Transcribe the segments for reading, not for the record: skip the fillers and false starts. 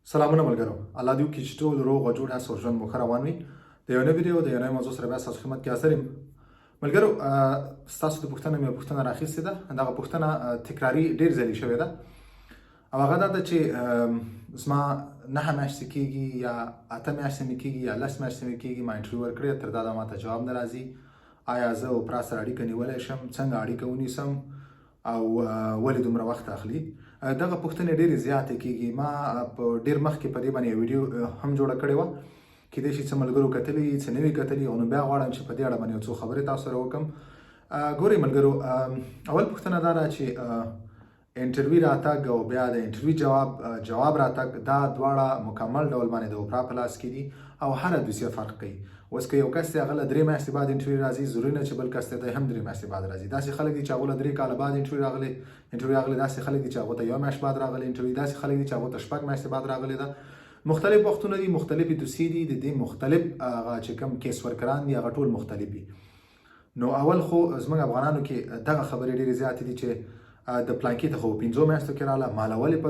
سلامونه ملګرو، الله دې وکړي چې ټول روغ او جوړ یاست او ژوند مو ښه روان وي. د یو نوې ویډیو د یو نوې موضوع سره بیا ستاسو خدمت کې حاضر یم. ملګرو، ستاسو د پوښتنه مې پوښتنه راخیستې ده. دغه پوښتنه تکراري ډېر ځلې شوې ده او هغه دا ده چې زما 9 میاشتې کېږي یا 8 میاشتې مې کېږي یا 10 میاشتې مې کېږي ما انټرویو ورکړې، تر دا ده ماته جواب نه راځي. آیا زه اوپرا سره اړیکه نیولی شم؟ څنګه اړیکه ونیسم او ولې دومره وخت اخلي؟ دغه پوښتنې ډېرې زیاتې کېږي. ما په ډېر مخکې په دې باندې یو ویډیو هم جوړه کړې وه. کیدای شي څه ملګرو کتلي څه نه وي کتلي، او نو بیا غواړم چې په دې اړه باندې یو څو خبرې تاسو سره وکړم. ګورئ ملګرو، اول پوښتنه دا ده چې انټرویو راتګ او بیا د انټرویو جواب راتګ، دا دواړه مکمل ډول باندې د اوپرا په لاس کې دي او هره دوسیه فرق کوي. اوس که یو کس دی هغه له 3 میاشتې بعد انټرویو راځي، ضروري نه چې بل کس دی هم 3 میاشتې بعد راځي. داسې خلک دي چې هغو له 3 کاله بعد انټرویو راغلی، داسې خلک دي چې هغو ته 1 میاشت بعد راغلی انټرویو، داسې خلک دي چې هغو ته 6 میاشتې بعد راغلی ده. مختلف وختونه دي، مختلفې دوسیې دي، د دې مختلف هغه چې کوم کیس ورکران دي هغه ټول مختلف دي. نو اول خو زموږ افغانانو کې دغه خبرې ډېرې زیاتې دي چې د پلانکي ته خو 5 میاشتو کې رااله، ماله ولې په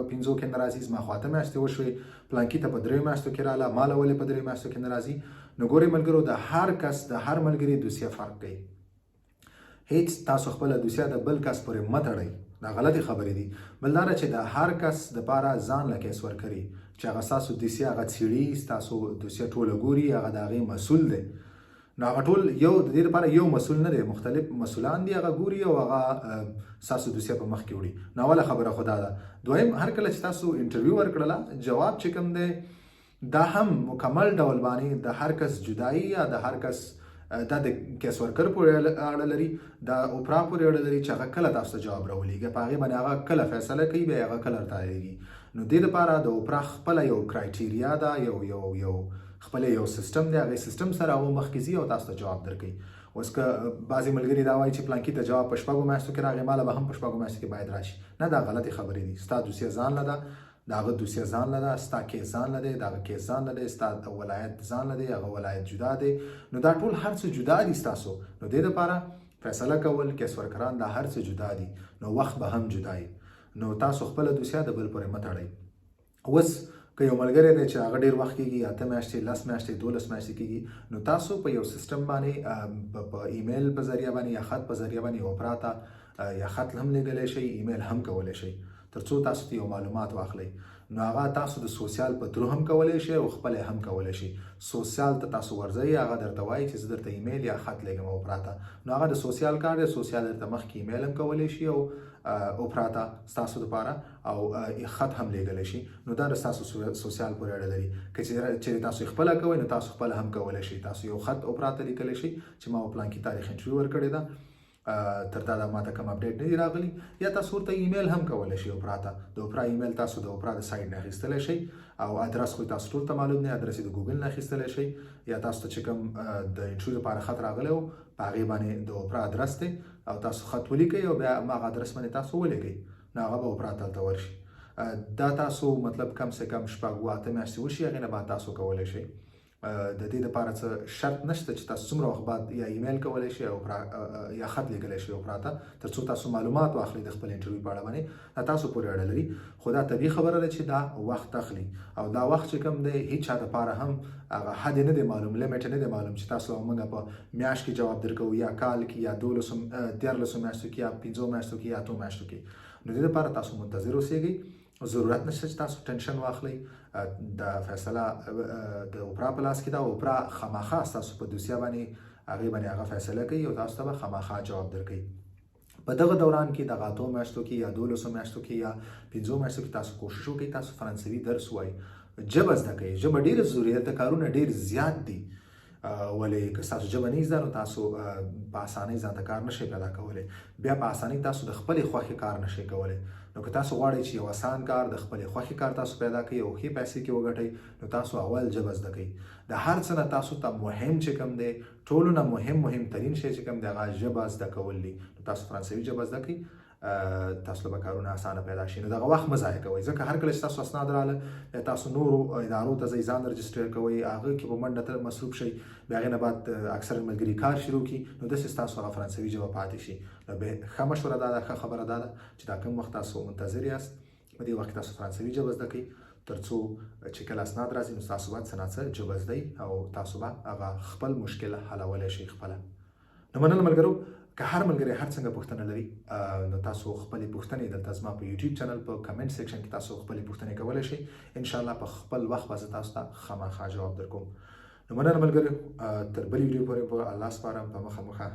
5 کې نه راځي؟ زما خو 8 میاشتې وشوې، پلانکي ته په 3 میاشتو کې رااله، ماله ولې په 3 میاشتو کې نه راځي؟ نو ګورئ ملګرو، د هر کس د هر ملګري دوسیه فرق کوي. هیڅ تاسو خپله دوسیه د بل کس پورې مه تړئ، دا غلطې خبرې دي. بل دا چې د هر کس دپاره ځان له کیس ورکړي چې هغه ستاسو دوسیه هغه څېړي، ستاسو دوسیه ټوله ګوري، هغه د هغې مسؤل دی. نو هغه ټول یو د دې لپاره یو مسؤل نه دی، مختلف مسؤلان دي، هغه ګوري او هغه ستاسو دوسیه په مخ کې وړي. نو اوله خبره خو دا ده. دویم، هر کله چې تاسو انټرویو ورکړله، جواب چې کوم دی دا هم مکمل ډول باندې د هر کس جدایي یا د هر کس دا د کیس ورکر پورې اړه لري، د اوپرا پورې اړه لري چې هغه کله تاسو ته جواب راولېږي، په هغې باندې هغه کله فیصله کوي، بیا هغه کله راتاوېږي. نو دې لپاره د اوپرا خپله یو کرایټیریا ده، یو خپل یو سیستم دی، هغې سیستم سره هغه مخکې ځي او تاسو ته جواب درکوي. اوس که بعضې ملګري دا وایي چې پلانکي ته جواب په 6 میاشتو کې راغی، ماله به هم په 6 میاشتو کې باید راشي. نه، دا غلطې خبرې دي. ستا دوسیه ځان له ده، د هغه دوسیه ځان له ده، ستا کیس ځان له دی، د هغه کیس ځان له دی، ستا ولایت ځان له دی، هغه ولایت جدا دی. نو دا ټول هر څه جدا دي ستاسو. نو دې دپاره فیصله کول، کیس ورکران، دا هر څه جدا دي. نو وخت به هم جدا وي. نو تاسو خپله دوسیه د بل پورې مه تړئ. اوس که یو ملګری دی چې هغه ډېر وخت کېږي، 8 میاشتې، 10 میاشتې، 12 میاشتې کېږي، نو تاسو په یو سیستم باندې په ایمیل په ذریعه باندې یا خط په ذریعه باندې اوپرا ته یا خط هم لیږلی شئ، ایمیل هم کولی شئ، تر څو تاسو ته یو معلومات واخلئ. نو هغه تاسو د سوسیال په ترو هم کولی شئ او خپل هم کولی شئ. سوسیال ته تاسو ورځئ، هغه درته وایي چې زه درته ایمیل یا خط لیږم اوپرا ته. نو هغه د سوسیال کار دی، سوسیال درته مخکې ایمیل هم کولی شي او اوپرا ته ستاسو دپاره او خط هم لیږلی شي. نو دا د ستاسو سوسیال پورې اړه لري. که چېرې تاسو یې خپله کوئ نو تاسو خپله هم کولی شئ. تاسو یو خط اوپرا ته لیکلی شئ چې ما په پلانکي تاریخ انټرویو ورکړې ده، تر دا ماته کوم اپډیټ نه دی راغلی. یا تاسو ورته ایمیل هم کولی شئ اوپرا ته. د اوپرا ایمیل تاسو د اوپرا د سایټ نه اخیستلی شئ او ادرس خو تاسو ټول ته معلوم دی، ادرس یې د ګوګل نه اخیستلی شئ. یا تاسو ته چې کوم د انټرویو لپاره خط راغلی و، په هغې باندې د اوپرا ادرس دی او تاسو خط ولیکئ او بیا هغه ادرس باندې تاسو ولیکئ، نو هغه به اوپرا ته هلته ورشي. دا تاسو مطلب کم سے کم 6-8 میاشتې وشي، هغې نه بعد تاسو کولی شئ. د دې لپاره څه شرط نشته چې تاسو څومره وخت بعد یا ایمیل کولی شئ یا خط لیږلی شئ اوپرا ته، تر څو تاسو معلومات واخلئ د خپل انټرویو په اړه باندې. دا تاسو پورې اړه لري. خو دا طبیعي خبره ده چې دا وخت اخلي او دا وخت چې کوم دی هیڅ چا دپاره هم هغه حد نه دی معلوم، لیمټ نه دی معلوم چې تاسو موږ په میاشت کې جواب درکوو یا کال کې یا 13 میاشتو کې یا 5 میاشتو کې یا 8 میاشتو کې. نو دې لپاره تاسو منتظر اوسیږئ. ضرورت نشته چې تاسو ټینشن واخلئ. د فیصله د اوپرا په لاس کې ده. اوپرا خامخا ستاسو په دوسیه باندې هغې باندې هغه فیصله کوي او تاسو ته به خامخا جواب درکوي. په دغه دوران کې دغه 8 میاشتو کې یا 12 میاشتو کې یا 5 میاشتو کې تاسو کوشش وکړئ تاسو فرانسوي درس ووایئ، ژبه زده کړئ. ژبه ډېره ضروري ده، کارونه ډېر زیات دي. ولې که ستاسو ژبه نه زده نو تاسو په اسانۍ ځان ته کار نشئ پیدا کولی، بیا په اسانۍ تاسو د خپلې خوښې کار نشئ کولی. نو که تاسو غواړئ چې یو اسان کار د خپلې خوښې کار تاسو پیدا کړئ او ښې پیسې کې وګټئ، نو تاسو اول ژبه زده کړئ. د هر څه نه تاسو ته مهم چې کوم دی، ټولو نه مهمترین شی چې کوم دی هغه ژبه زده کول دي. نو تاسو فرانسوي ژبه زده کړئ، تاسو له به کارونه اسانه پیدا شي. نو دغه وخت مه ضایع کوئ، ځکه هر کله چې تاسو اسناد راغله یا تاسو نورو ادارو ته ځئ ځان رجسټر کوئ، هغه کې به منډه ته مصروف شئ، بیا هغې نه بعد اکثره ملګري کار شروع کړي، نو داسې ستاسو هغه فرانسوي ژبه پاتې شي. نو ښه مشوره دا ده، ښه خبره دا ده چې دا کوم وخت تاسو منتظر یاست، په دې وخت کې تاسو فرانسوي ژبه زده کړئ، ترڅو چې کله اسناد راځي نو تاسو باید څه نه څه جبه زده او تاسو به هغه خپل مشکل حلولی شئ خپله. نو مننه ملګرو، که هر ملګری هر څنګه پوښتنه لري نو تاسو خپلې پوښتنې دلته زما په یوټیوب چینل په کمنټ سیکشن کې تاسو خپلې پوښتنې کولی شئ. انشاءالله په خپل وخت به زه تاسو ته خامخا جواب درکوم. نو مننه ملګرو، تر بلې ویډیو پورې په الله سپارم، په مخه.